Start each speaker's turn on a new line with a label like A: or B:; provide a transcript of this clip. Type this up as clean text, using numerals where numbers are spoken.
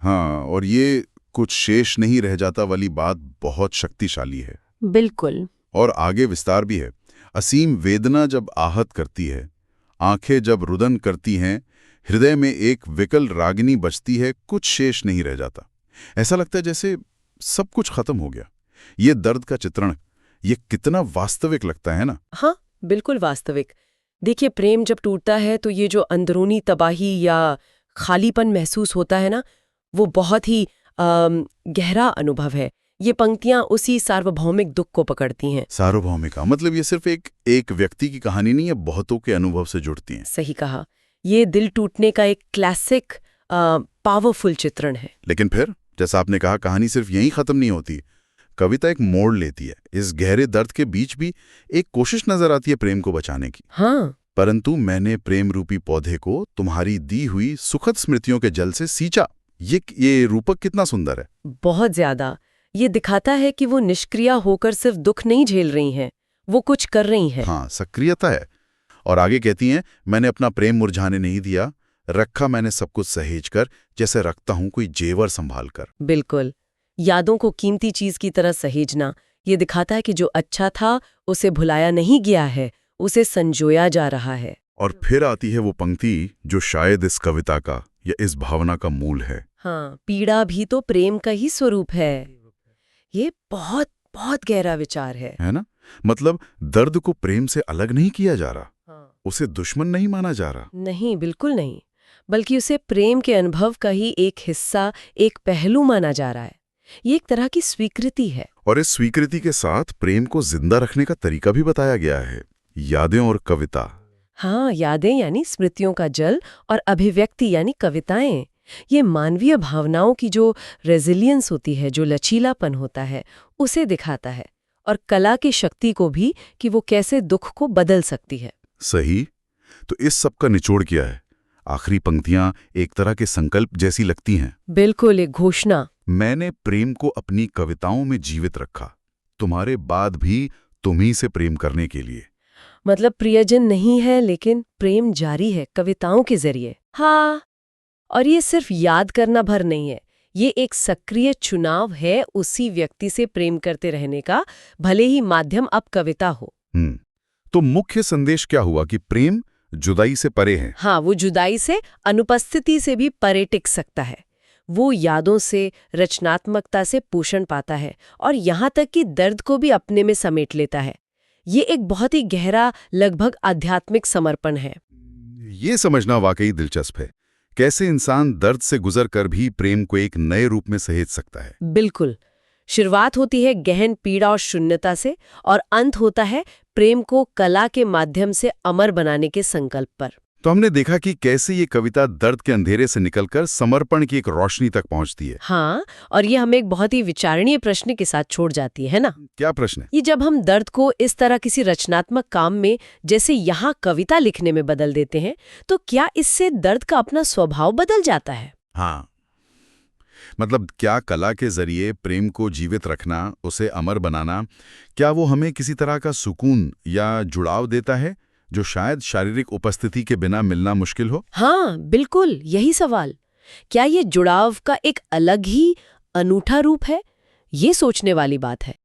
A: हाँ, और ये कुछ शेष नहीं रह जाता वाली बात बहुत शक्तिशाली है।
B: बिल्कुल।
A: और आगे विस्तार भी है। असीम वेदना जब आहत करती है, आंखें जब रुदन करती हैं, हृदय में एक विकल रागिनी बजती है, कुछ शेष नहीं रह जाता। ऐसा लगता है जैसे सब कुछ खत्म हो गया। ये दर्द का चित्रण, ये कितना वास्तविक लगता है ना।
B: हाँ, बिल्कुल वास्तविक। देखिए, प्रेम जब टूटता है तो ये जो अंदरूनी तबाही या खालीपन महसूस होता है ना, वो बहुत ही गहरा अनुभव है। ये पंक्तियां उसी सार्वभौमिक दुख को पकड़ती हैं।
A: सार्वभौमिका मतलब ये सिर्फ एक व्यक्ति की कहानी नहीं है, बहुतों के अनुभव से जुड़ती हैं।
B: सही कहा। ये दिल टूटने का एक क्लासिक पावरफुल चित्रण है।
A: लेकिन फिर जैसा आपने कहा, कहानी सिर्फ यहीं खत्म नहीं होती। कविता एक मोड़ लेती है। इस गहरे दर्द के बीच भी एक कोशिश नजर आती है प्रेम को बचाने की।
B: हाँ।
A: परंतु मैंने प्रेम रूपी पौधे को तुम्हारी दी हुई सुखद स्मृतियों के जल से सींचा। ये रूपक कितना सुंदर है।
B: बहुत ज्यादा। ये दिखाता है कि वो निष्क्रिय होकर सिर्फ दुख नहीं झेल रही हैं, वो कुछ कर रही हैं।
A: हाँ, सक्रियता है। और आगे कहती हैं, मैंने अपना प्रेम मुरझाने नहीं दिया, रखा मैंने सब कुछ सहेज कर, जैसे रखता हूं कोई जेवर संभाल कर।
B: बिल्कुल। यादों को कीमती चीज की तरह सहेजना, ये दिखाता है कि जो अच्छा था उसे भुलाया नहीं गया है, उसे संजोया जा रहा है।
A: और फिर आती है वो पंक्ति जो शायद इस कविता का या इस भावना का मूल है।
B: हाँ, पीड़ा भी तो प्रेम का ही स्वरूप है। ये बहुत बहुत गहरा विचार है
A: ना? मतलब दर्द को प्रेम से अलग नहीं किया जा रहा।
B: हाँ।
A: उसे दुश्मन नहीं माना जा रहा।
B: नहीं, बिल्कुल नहीं। बल्कि उसे प्रेम के अनुभव का ही एक हिस्सा, एक पहलू माना जा रहा है। ये एक तरह की स्वीकृति है।
A: और इस स्वीकृति के साथ प्रेम को जिंदा रखने का तरीका भी बताया गया है। यादें और कविता।
B: हाँ, यादें यानी स्मृतियों का जल, और अभिव्यक्ति यानी कविताएं। ये मानवीय भावनाओं की जो रेजिलियंस होती है, जो लचीलापन होता है, उसे दिखाता है। और कला की शक्ति को भी, कि वो कैसे दुख को बदल सकती है।
A: सही। तो इस सब का निचोड़ क्या है? आखिरी पंक्तियां एक तरह के संकल्प जैसी लगती हैं।
B: बिल्कुल, एक घोषणा।
A: मैंने प्रेम को अपनी कविताओं में जीवित रखा, तुम्हारे बाद भी तुम्ही से प्रेम करने के लिए।
B: मतलब प्रियजन नहीं है, लेकिन प्रेम जारी है कविताओं के जरिए। हाँ, और ये सिर्फ याद करना भर नहीं है, ये एक सक्रिय चुनाव है उसी व्यक्ति से प्रेम करते रहने का, भले ही माध्यम अब कविता हो।
A: तो मुख्य संदेश क्या हुआ कि प्रेम जुदाई से परे है।
B: हाँ, वो जुदाई से, अनुपस्थिति से भी परे टिक सकता है। वो यादों से, रचनात्मकता से पोषण पाता है, और यहाँ तक कि दर्द को भी अपने में समेट लेता है। ये एक बहुत ही गहरा, लगभग आध्यात्मिक समर्पण है।
A: ये समझना वाकई दिलचस्प है, कैसे इंसान दर्द से गुजर कर भी प्रेम को एक नए रूप में सहेज सकता है।
B: बिल्कुल। शुरुआत होती है गहन पीड़ा और शून्यता से, और अंत होता है प्रेम को कला के माध्यम से अमर बनाने के संकल्प पर।
A: तो हमने देखा कि कैसे ये कविता दर्द के अंधेरे से निकलकर समर्पण की एक रोशनी तक पहुंचती है।
B: हाँ, और ये हमें एक बहुत ही विचारणीय प्रश्न के साथ छोड़ जाती है ना।
A: क्या प्रश्न है?
B: ये जब हम दर्द को इस तरह किसी रचनात्मक काम में, जैसे यहाँ कविता लिखने में बदल देते हैं, तो क्या इससे दर्द का अपना स्वभाव बदल जाता है?
A: हाँ, मतलब क्या कला के जरिए प्रेम को जीवित रखना, उसे अमर बनाना, क्या वो हमें किसी तरह का सुकून या जुड़ाव देता है जो शायद शारीरिक उपस्थिति के बिना मिलना मुश्किल हो?
B: हाँ, बिल्कुल, यही सवाल। क्या ये जुड़ाव का एक अलग ही अनूठा रूप है? ये सोचने वाली बात है।